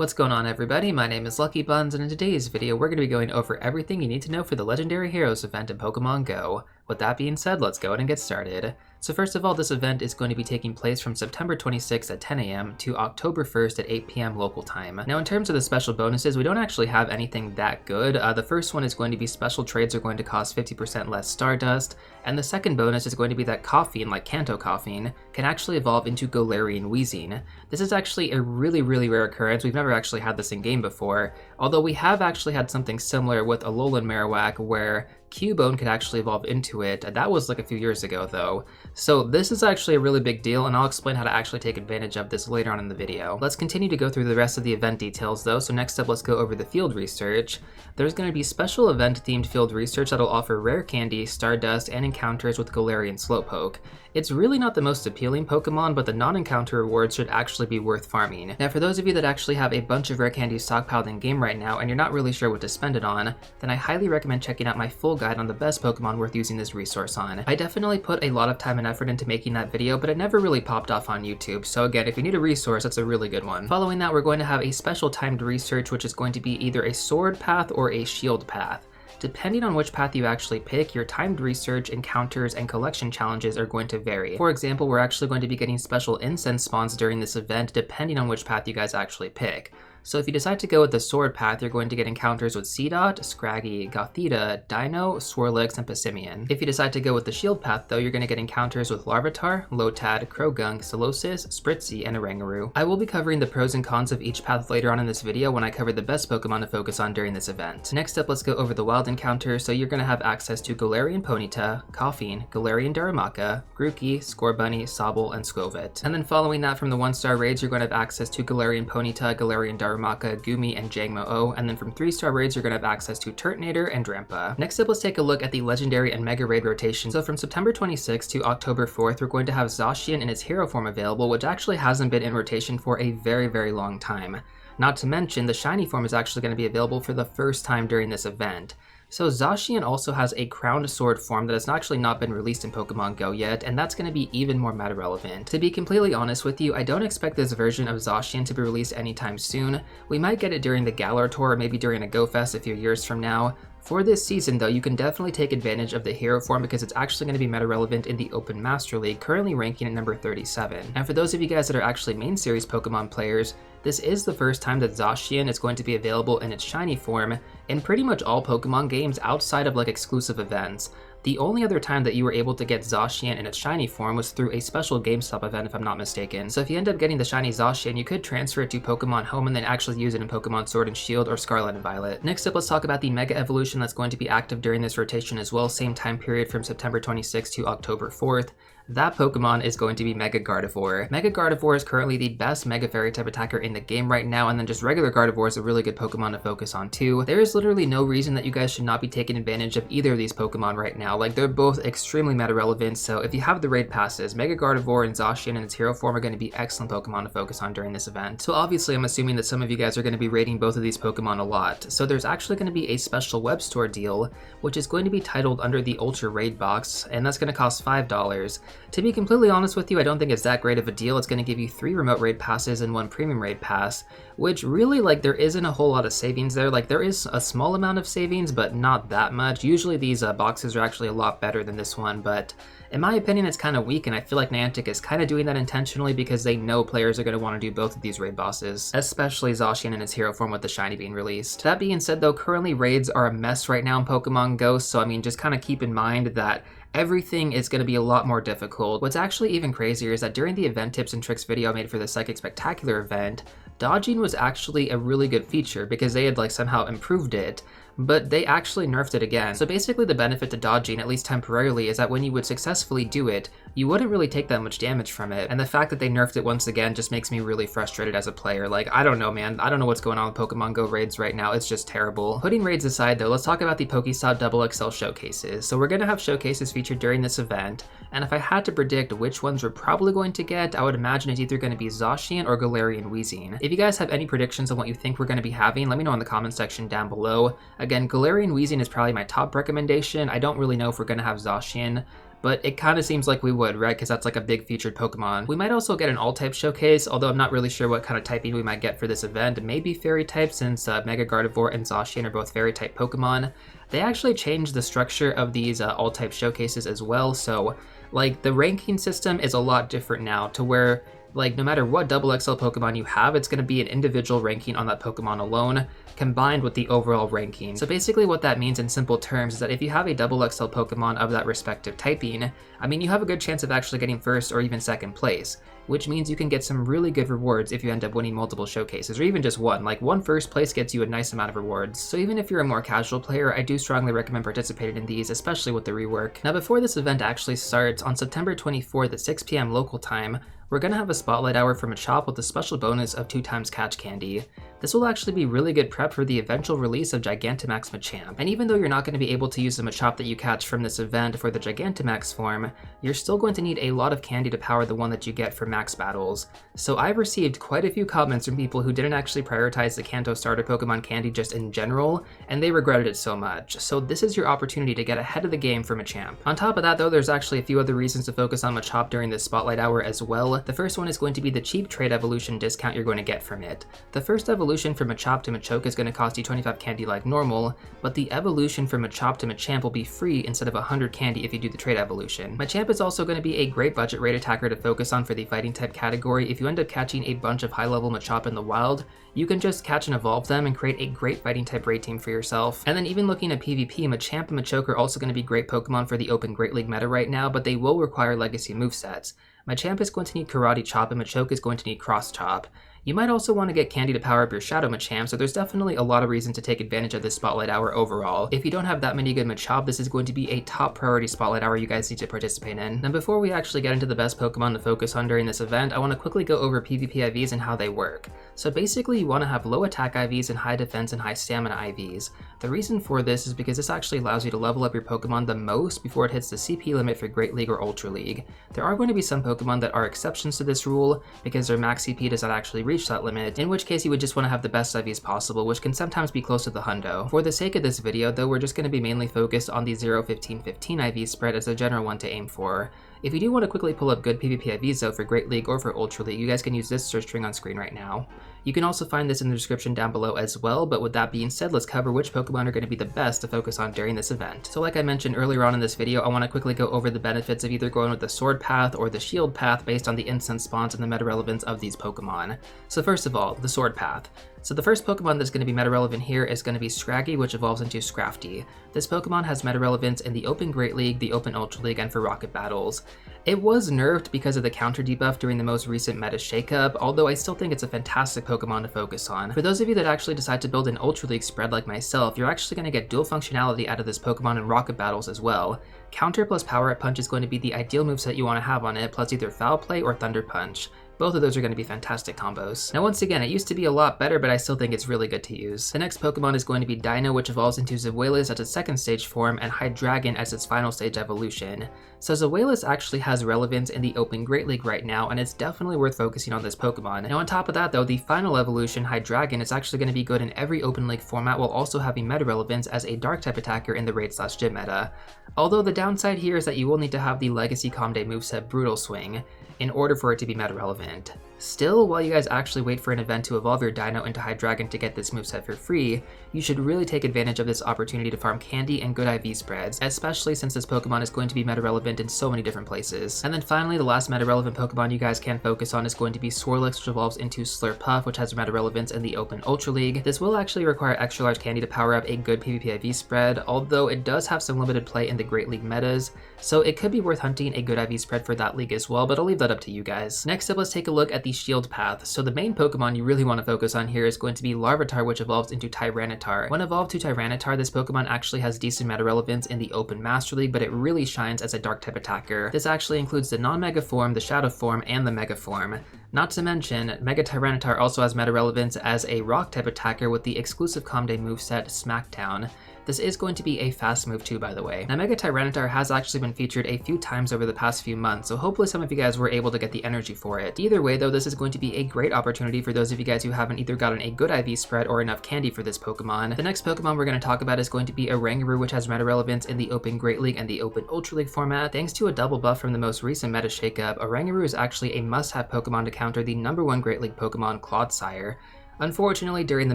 What's going on, everybody? My name is LuckyBunz, and in today's video we're going to be going over everything you need to know for the Legendary Heroes event in Pokemon GO. With that being said, let's go ahead and get started. So first of all, this event is going to be taking place from September 26th at 10 AM to October 1st at 8 PM local time. Now in terms of the special bonuses, we don't actually have anything that good. The first one is going to be special trades are going to cost 50% less Stardust, and the second bonus is going to be that Koffing, like Kanto Koffing, can actually evolve into Galarian Weezing. This is actually a really rare occurrence. We've never actually had this in game before, although we have actually had something similar with Alolan Marowak where Cubone could actually evolve into it. That was like a few years ago though. So this is actually a really big deal, and I'll explain how to actually take advantage of this later on in the video. Let's continue to go through the rest of the event details though. So next up, let's go over the field research. There's going to be special event themed field research that'll offer rare candy, Stardust, and encounters with Galarian Slowpoke. It's really not the most appealing Pokemon, but the non-encounter rewards should actually be worth farming. Now for those of you that actually have a bunch of rare candies stockpiled in game right now and you're not really sure what to spend it on, then I highly recommend checking out my full guide on the best Pokemon worth using this resource on. I definitely put a lot of time and effort into making that video, but it never really popped off on YouTube, so again, if you need a resource, that's a really good one. Following that, we're going to have a special timed research, which is going to be either a sword path or a shield path. Depending on which path you actually pick, your timed research, encounters, and collection challenges are going to vary. For example, we're actually going to be getting special incense spawns during this event depending on which path you guys actually pick. So if you decide to go with the sword path, you're going to get encounters with Seedot, Scraggy, Gothita, Dino, Swirlix, and Passimian. If you decide to go with the shield path though, you're going to get encounters with Larvitar, Lotad, Croagunk, Solosis, Spritzee, and Oranguru. I will be covering the pros and cons of each path later on in this video when I cover the best Pokemon to focus on during this event. Next up, let's go over the wild encounters. So you're going to have access to Galarian Ponyta, Koffing, Galarian Darumaka, Grookey, Scorbunny, Sobble, and Skwovet. And then following that from the 1-star raids, you're going to have access to Galarian Ponyta, Galarian Darumaka, Gumi, and Jangmo-O, and then from 3-star raids you're going to have access to Turtonator and Drampa. Next up, let's take a look at the Legendary and Mega Raid rotation. So from September 26th to October 4th, we're going to have Zacian in its hero form available, which actually hasn't been in rotation for a very long time. Not to mention, the shiny form is actually going to be available for the first time during this event. So Zacian also has a crowned sword form that has actually not been released in Pokemon GO yet, and that's going to be even more meta relevant. To be completely honest with you, I don't expect this version of Zacian to be released anytime soon. We might get it during the Galar Tour or maybe during a Go Fest a few years from now. For this season though, you can definitely take advantage of the hero form because it's actually going to be meta relevant in the Open Master League, currently ranking at number 37. And for those of you guys that are actually main series Pokemon players, this is the first time that Zacian is going to be available in its shiny form in pretty much all Pokemon games outside of like exclusive events. The only other time that you were able to get Zacian in its shiny form was through a special GameStop event, if I'm not mistaken. So if you end up getting the shiny Zacian, you could transfer it to Pokemon Home and then actually use it in Pokemon Sword and Shield or Scarlet and Violet. Next up, let's talk about the Mega Evolution that's going to be active during this rotation as well, same time period from September 26th to October 4th. That Pokemon is going to be Mega Gardevoir. Mega Gardevoir is currently the best Mega Fairy type attacker in the game right now, and then just regular Gardevoir is a really good Pokemon to focus on too. There is literally no reason that you guys should not be taking advantage of either of these Pokemon right now. Like, they're both extremely meta relevant, so if you have the raid passes, Mega Gardevoir and Zacian in its hero form are going to be excellent Pokemon to focus on during this event. So obviously I'm assuming that some of you guys are going to be raiding both of these Pokemon a lot. So there's actually going to be a special web store deal, which is going to be titled under the Ultra Raid Box, and that's going to cost $5. To be completely honest with you, I don't think it's that great of a deal. It's going to give you 3 remote raid passes and 1 premium raid pass, which really, like, there isn't a whole lot of savings there. Like, there is a small amount of savings, but not that much. Usually these boxes are actually a lot better than this one, but in my opinion, it's kind of weak, and I feel like Niantic is kind of doing that intentionally because they know players are going to want to do both of these raid bosses, especially Zacian in its hero form with the shiny being released. That being said though, currently raids are a mess right now in Pokemon GO, so I mean, just kind of keep in mind that everything is going to be a lot more difficult. What's actually even crazier is that during the event tips and tricks video I made for the Psychic Spectacular event, dodging was actually a really good feature because they had like somehow improved it, but they actually nerfed it again. So basically the benefit to dodging, at least temporarily, is that when you would successfully do it, you wouldn't really take that much damage from it. And the fact that they nerfed it once again just makes me really frustrated as a player. Like, I don't know, man. I don't know what's going on with Pokemon GO raids right now. It's just terrible. Putting raids aside though, let's talk about the PokeStop XXL showcases. So we're going to have showcases featured during this event, and if I had to predict which ones we're probably going to get, I would imagine it's either going to be Zacian or Galarian Weezing. If you guys have any predictions on what you think we're going to be having, let me know in the comment section down below. Again, Galarian Weezing is probably my top recommendation. I don't really know if we're going to have Zacian, but it kind of seems like we would, right? Because that's like a big featured Pokemon. We might also get an all-type showcase, although I'm not really sure what kind of typing we might get for this event. Maybe fairy type, since Mega Gardevoir and Zacian are both fairy type Pokemon. They actually changed the structure of these all-type showcases as well, so like the ranking system is a lot different now, to where like no matter what double XL Pokemon you have, it's going to be an individual ranking on that Pokemon alone, combined with the overall ranking. So basically what that means in simple terms is that if you have a double XL Pokemon of that respective typing, I mean, you have a good chance of actually getting first or even second place, which means you can get some really good rewards if you end up winning multiple showcases, or even just one. Like one first place gets you a nice amount of rewards. So even if you're a more casual player, I do strongly recommend participating in these, especially with the rework. Now before this event actually starts, on September 24th at 6 p.m. local time, we're going to have a spotlight hour for Machop with a special bonus of 2x catch candy. This will actually be really good prep for the eventual release of Gigantamax Machamp. And even though you're not going to be able to use the Machop that you catch from this event for the Gigantamax form, you're still going to need a lot of candy to power the one that you get for max battles. So I've received quite a few comments from people who didn't actually prioritize the Kanto starter Pokemon candy just in general, and they regretted it so much. So this is your opportunity to get ahead of the game for Machamp. On top of that though, there's actually a few other reasons to focus on Machop during this spotlight hour as well. The first one is going to be the cheap trade evolution discount you're going to get from it. The first evolution from Machop to Machoke is going to cost you 25 candy like normal, but the evolution from Machop to Machamp will be free instead of 100 candy if you do the trade evolution. Machamp is also going to be a great budget rate attacker to focus on for the fighting type category. If you end up catching a bunch of high level Machop in the wild, you can just catch and evolve them and create a great fighting type raid team for yourself. And then even looking at PvP, Machamp and Machoke are also going to be great Pokemon for the Open Great League meta right now, but they will require legacy movesets. Machamp is going to need Karate Chop and Machoke is going to need Cross Chop. You might also want to get candy to power up your Shadow Machamp, so there's definitely a lot of reason to take advantage of this spotlight hour overall. If you don't have that many good Machop, this is going to be a top priority spotlight hour you guys need to participate in. Now before we actually get into the best Pokemon to focus on during this event, I want to quickly go over PvP IVs and how they work. So basically you want to have low attack IVs and high defense and high stamina IVs. The reason for this is because this actually allows you to level up your Pokemon the most before it hits the CP limit for Great League or Ultra League. There are going to be some Pokemon that are exceptions to this rule because their max CP does not actually reach that limit, in which case you would just want to have the best IVs possible, which can sometimes be close to the hundo. For the sake of this video though, we're just going to be mainly focused on the 0-15-15 IV spread as a general one to aim for. If you do want to quickly pull up good PvP IVs though for Great League or for Ultra League, you guys can use this search string on screen right now. You can also find this in the description down below as well, but with that being said, let's cover which Pokemon are going to be the best to focus on during this event. So like I mentioned earlier on in this video, I want to quickly go over the benefits of either going with the Sword path or the Shield path based on the instance spawns and the meta relevance of these Pokemon. So first of all, the Sword path. So the first Pokemon that's going to be meta relevant here is going to be Scraggy, which evolves into Scrafty. This Pokemon has meta relevance in the Open Great League, the Open Ultra League, and for Rocket Battles. It was nerfed because of the counter debuff during the most recent meta shakeup, although I still think it's a fantastic Pokemon to focus on. For those of you that actually decide to build an Ultra League spread like myself, you're actually going to get dual functionality out of this Pokemon in Rocket Battles as well. Counter plus Power Up Punch is going to be the ideal moveset you want to have on it, plus either Foul Play or Thunder Punch. Both of those are going to be fantastic combos. Now once again, it used to be a lot better, but I still think it's really good to use. The next Pokemon is going to be Dino, which evolves into Zabuelis as its second stage form and Hydreigon as its final stage evolution. So Zabuelis actually has relevance in the Open Great League right now, and it's definitely worth focusing on this Pokemon. Now on top of that though, the final evolution, Hydreigon, is actually going to be good in every Open League format while also having meta relevance as a Dark type attacker in the Raid/Gym meta. Although the downside here is that you will need to have the Legacy Comday moveset Brutal Swing in order for it to be meta relevant. Still, while you guys actually wait for an event to evolve your Dino into Hydreigon to get this moveset for free, you should really take advantage of this opportunity to farm candy and good IV spreads, especially since this Pokemon is going to be meta relevant in so many different places. And then finally, the last meta relevant Pokemon you guys can focus on is going to be Swirlix, which evolves into Slurpuff, which has meta relevance in the Open Ultra League. This will actually require extra large candy to power up a good PvP IV spread, although it does have some limited play in the Great League metas, so it could be worth hunting a good IV spread for that league as well, but I'll leave that up to you guys. Next up, let's take a look at the Shield path. So the main Pokemon you really want to focus on here is going to be Larvitar, which evolves into Tyranitar. When evolved to Tyranitar, this Pokemon actually has decent meta relevance in the Open Master League, but it really shines as a Dark type attacker. This actually includes the non-Mega form, the Shadow form, and the Mega form. Not to mention, Mega Tyranitar also has meta relevance as a Rock type attacker with the exclusive Comday moveset Smackdown. This is going to be a fast move too, by the way. Now, Mega Tyranitar has actually been featured a few times over the past few months, so hopefully some of you guys were able to get the energy for it. Either way though, this is going to be a great opportunity for those of you guys who haven't either gotten a good IV spread or enough candy for this Pokemon. The next Pokemon we're going to talk about is going to be Oranguru, which has meta relevance in the Open Great League and the Open Ultra League format. Thanks to a double buff from the most recent meta shakeup, Oranguru is actually a must-have Pokemon to counter the #1 Great League Pokemon, Clodsire. Unfortunately, during the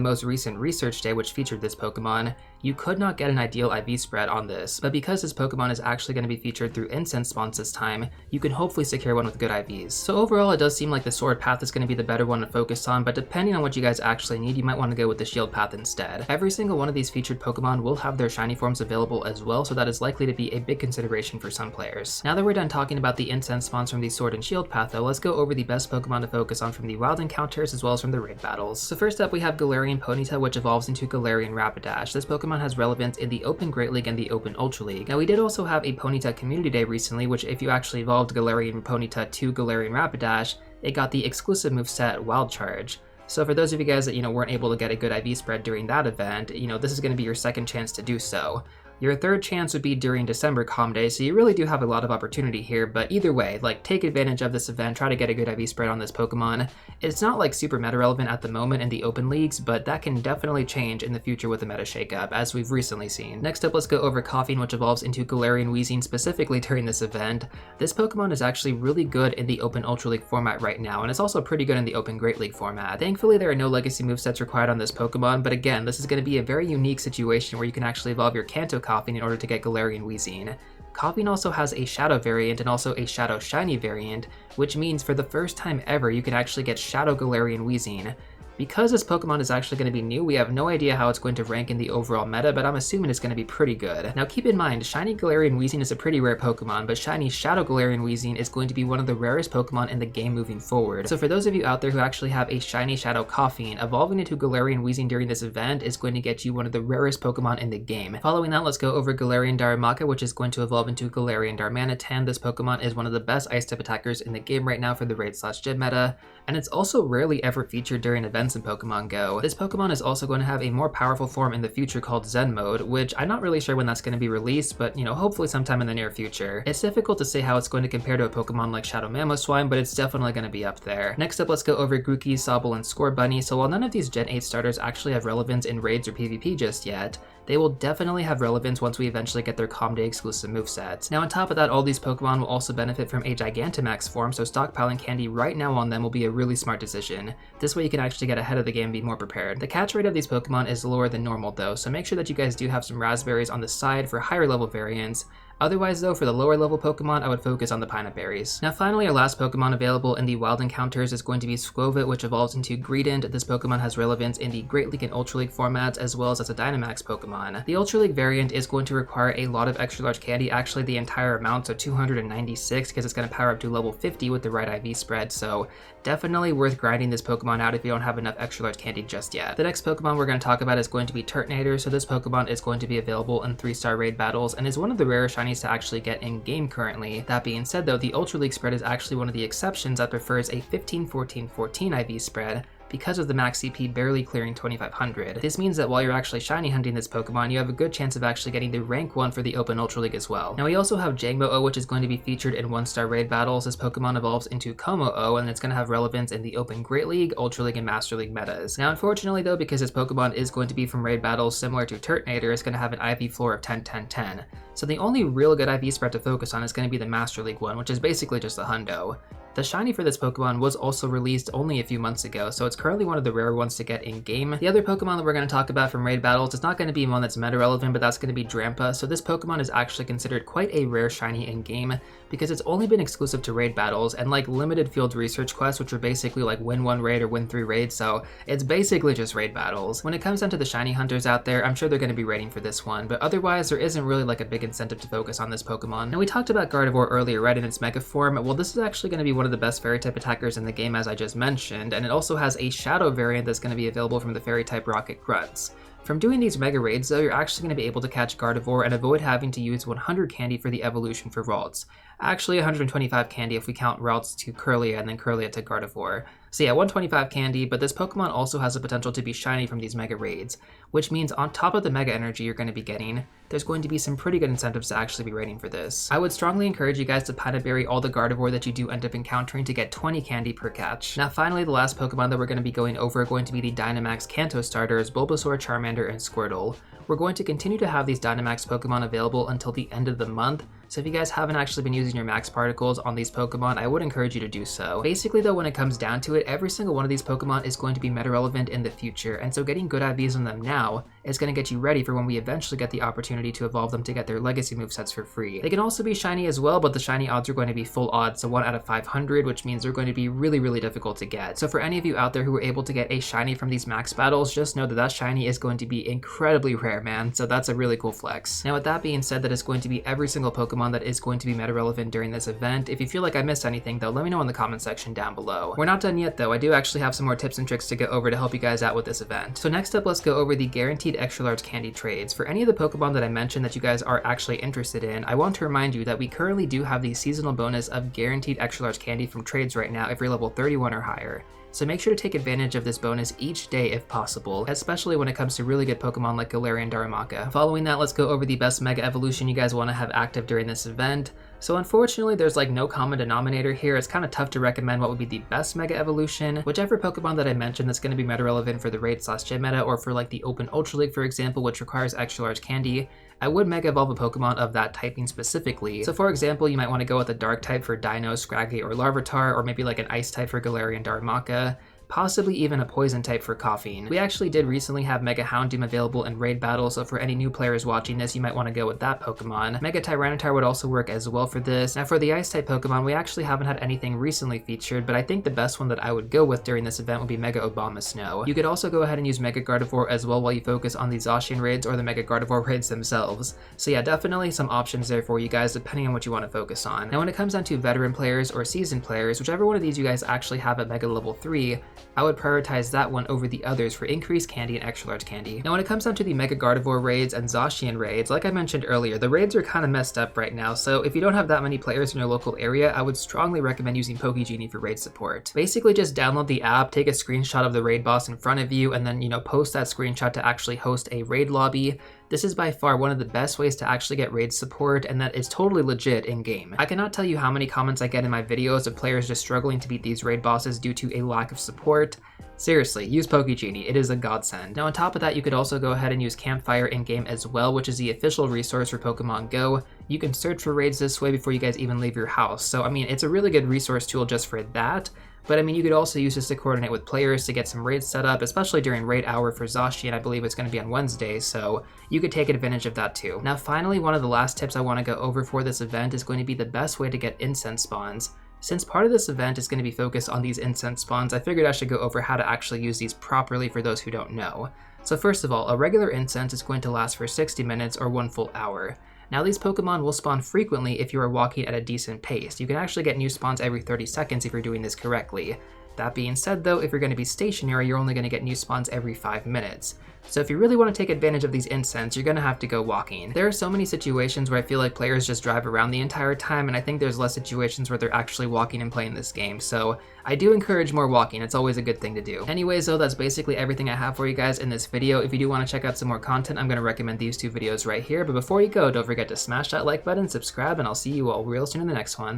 most recent research day which featured this Pokemon, you could not get an ideal IV spread on this, but because this Pokemon is actually going to be featured through incense spawns this time, you can hopefully secure one with good IVs. So overall, it does seem like the sword path is going to be the better one to focus on, but depending on what you guys actually need, you might want to go with the shield path instead. Every single one of these featured Pokemon will have their shiny forms available as well, so that is likely to be a big consideration for some players. Now that we're done talking about the incense spawns from the sword and shield path though, let's go over the best Pokemon to focus on from the wild encounters as well as from the raid battles. So first up we have Galarian Ponyta, which evolves into Galarian Rapidash. This Pokemon has relevance in the Open Great League and the Open Ultra League. Now we did also have a Ponyta Community Day recently, which if you actually evolved Galarian Ponyta to Galarian Rapidash, it got the exclusive moveset Wild Charge. So for those of you guys that, weren't able to get a good IV spread during that event, this is going to be your second chance to do so. Your third chance would be during December Comm Day, so you really do have a lot of opportunity here, but either way, take advantage of this event, try to get a good IV spread on this Pokemon. It's not super meta relevant at the moment in the open leagues, but that can definitely change in the future with the meta shakeup, as we've recently seen. Next up, let's go over Coughing, which evolves into Galarian Weezing specifically during this event. This Pokemon is actually really good in the Open Ultra League format right now, and it's also pretty good in the Open Great League format. Thankfully, there are no legacy movesets required on this Pokemon, but again, this is going to be a very unique situation where you can actually evolve your Kanto Coughing in order to get Galarian Weezing. Coughing also has a Shadow variant and also a Shadow Shiny variant, which means for the first time ever you can actually get Shadow Galarian Weezing. Because this Pokemon is actually going to be new, we have no idea how it's going to rank in the overall meta, but I'm assuming it's going to be pretty good. Now keep in mind, Shiny Galarian Weezing is a pretty rare Pokemon, but Shiny Shadow Galarian Weezing is going to be one of the rarest Pokemon in the game moving forward. So for those of you out there who actually have a Shiny Shadow Coughing, evolving into Galarian Weezing during this event is going to get you one of the rarest Pokemon in the game. Following that, let's go over Galarian Darumaka, which is going to evolve into Galarian Darmanitan. This Pokemon is one of the best ice type attackers in the game right now for the raid/gym meta, and it's also rarely ever featured during events in Pokemon GO. This Pokemon is also going to have a more powerful form in the future called Zen Mode, which I'm not really sure when that's going to be released, but hopefully sometime in the near future. It's difficult to say how it's going to compare to a Pokemon like Shadow Mamoswine, but it's definitely going to be up there. Next up, let's go over Grookey, Sobble, and Scorbunny. So while none of these Gen 8 starters actually have relevance in raids or PvP just yet, they will definitely have relevance once we eventually get their Comm Day exclusive movesets. Now on top of that, all these Pokemon will also benefit from a Gigantamax form, so stockpiling candy right now on them will be a really smart decision. This way you can actually get ahead of the game and be more prepared. The catch rate of these Pokemon is lower than normal though, so make sure that you guys do have some raspberries on the side for higher level variants. Otherwise though, for the lower level Pokemon, I would focus on the Pineapple Berries. Now finally, our last Pokemon available in the Wild Encounters is going to be Skwovet, which evolves into Greedent. This Pokemon has relevance in the Great League and Ultra League formats, as well as a Dynamax Pokemon. The Ultra League variant is going to require a lot of extra large candy, actually the entire amount, so 296, because it's going to power up to level 50 with the right IV spread, so definitely worth grinding this Pokemon out if you don't have enough extra large candy just yet. The next Pokemon we're going to talk about is going to be Turtonator. So this Pokemon is going to be available in 3-star raid battles and is one of the rare shinies to actually get in game currently. That being said though, the Ultra League spread is actually one of the exceptions that prefers a 15-14-14 IV spread, because of the max CP barely clearing 2500. This means that while you're actually shiny hunting this Pokemon, you have a good chance of actually getting the rank 1 for the Open Ultra League as well. Now we also have Jangmo-O, which is going to be featured in 1-star raid battles. This Pokemon evolves into Como-O, and it's going to have relevance in the Open Great League, Ultra League, and Master League metas. Now unfortunately though, because this Pokemon is going to be from raid battles similar to Turtonator, it's going to have an IV floor of 10-10-10. So the only real good IV spread to focus on is going to be the Master League one, which is basically just a hundo. The shiny for this Pokemon was also released only a few months ago, so it's currently one of the rare ones to get in-game. The other Pokemon that we're going to talk about from raid battles is not going to be one that's meta-relevant, but that's going to be Drampa. So this Pokemon is actually considered quite a rare shiny in-game, because it's only been exclusive to raid battles and limited field research quests, which are basically win 1 raid or win 3 raids, so it's basically just raid battles. When it comes down to the shiny hunters out there, I'm sure they're going to be raiding for this one, but otherwise there isn't really a big incentive to focus on this Pokemon. Now we talked about Gardevoir earlier, right, in its Mega form. Well, this is actually going to be one of the best Fairy type attackers in the game, as I just mentioned, and it also has a Shadow variant that's going to be available from the Fairy type Rocket Grunts. From doing these Mega Raids though, you're actually going to be able to catch Gardevoir and avoid having to use 100 candy for the evolution for Ralts. Actually 125 candy if we count Ralts to Kirlia and then Kirlia to Gardevoir. So yeah, 125 candy, but this Pokemon also has the potential to be shiny from these Mega Raids, which means on top of the Mega Energy you're going to be getting, there's going to be some pretty good incentives to actually be raiding for this. I would strongly encourage you guys to Panda Berry all the Gardevoir that you do end up encountering to get 20 candy per catch. Now finally, the last Pokemon that we're going to be going over are going to be the Dynamax Kanto starters, Bulbasaur, Charmander, and Squirtle. We're going to continue to have these Dynamax Pokemon available until the end of the month, so if you guys haven't actually been using your max particles on these Pokemon, I would encourage you to do so. Basically though, when it comes down to it, every single one of these Pokemon is going to be meta relevant in the future, and so getting good IVs on them now is going to get you ready for when we eventually get the opportunity to evolve them to get their legacy movesets for free. They can also be shiny as well, but the shiny odds are going to be full odds, so 1 out of 500, which means they're going to be really difficult to get. So for any of you out there who were able to get a shiny from these max battles, just know that that shiny is going to be incredibly rare, man, so that's a really cool flex. Now with that being said, that is going to be every single Pokemon that is going to be meta relevant during this event. If you feel like I missed anything though, let me know in the comment section down below. We're not done yet though, I do actually have some more tips and tricks to go over to help you guys out with this event. So next up, let's go over the guaranteed extra large candy trades. For any of the Pokemon that I mentioned that you guys are actually interested in, I want to remind you that we currently do have the seasonal bonus of guaranteed extra large candy from trades right now if you're level 31 or higher. So make sure to take advantage of this bonus each day if possible, especially when it comes to really good Pokemon like Galarian Darumaka. Following that, let's go over the best Mega Evolution you guys want to have active during this event. So unfortunately, there's like no common denominator here. It's kind of tough to recommend what would be the best Mega Evolution. Whichever Pokemon that I mentioned that's going to be meta relevant for the raid/gym meta, or for like the Open Ultra League, for example, which requires extra large candy, I would Mega Evolve a Pokemon of that typing specifically. So for example, you might want to go with a Dark type for Dino, Scraggy, or Larvitar, or maybe like an Ice type for Galarian Darumaka, possibly even a Poison type for Coughing. We actually did recently have Mega Houndoom available in raid battle, so for any new players watching this, you might want to go with that Pokemon. Mega Tyranitar would also work as well for this. Now for the Ice type Pokemon, we actually haven't had anything recently featured, but I think the best one that I would go with during this event would be Mega Obama Snow. You could also go ahead and use Mega Gardevoir as well while you focus on the Zacian raids or the Mega Gardevoir raids themselves. So yeah, definitely some options there for you guys depending on what you want to focus on. Now when it comes down to veteran players or seasoned players, whichever one of these you guys actually have at Mega level 3, I would prioritize that one over the others for increased candy and extra large candy. Now when it comes down to the Mega Gardevoir raids and Zacian raids, like I mentioned earlier, the raids are kind of messed up right now, so if you don't have that many players in your local area, I would strongly recommend using PokeGenie for raid support. Basically just download the app, take a screenshot of the raid boss in front of you, and then post that screenshot to actually host a raid lobby. This is by far one of the best ways to actually get raid support, and that is totally legit in-game. I cannot tell you how many comments I get in my videos of players just struggling to beat these raid bosses due to a lack of support. Seriously, use PokeGenie, it is a godsend. Now on top of that, you could also go ahead and use Campfire in-game as well, which is the official resource for Pokemon Go. You can search for raids this way before you guys even leave your house. So I mean, it's a really good resource tool just for that. But I mean, you could also use this to coordinate with players to get some raids set up, especially during raid hour for Zacian. I believe it's going to be on Wednesday, so you could take advantage of that too. Now finally, one of the last tips I want to go over for this event is going to be the best way to get incense spawns. Since part of this event is going to be focused on these incense spawns, I figured I should go over how to actually use these properly for those who don't know. So first of all, a regular incense is going to last for 60 minutes or 1 full hour. Now these Pokemon will spawn frequently if you are walking at a decent pace. You can actually get new spawns every 30 seconds if you're doing this correctly. That being said though, if you're going to be stationary, you're only going to get new spawns every 5 minutes. So if you really want to take advantage of these incense, you're going to have to go walking. There are so many situations where I feel like players just drive around the entire time, and I think there's less situations where they're actually walking and playing this game. So I do encourage more walking, it's always a good thing to do. Anyways though, that's basically everything I have for you guys in this video. If you do want to check out some more content, I'm going to recommend these 2 videos right here. But before you go, don't forget to smash that like button, subscribe, and I'll see you all real soon in the next one.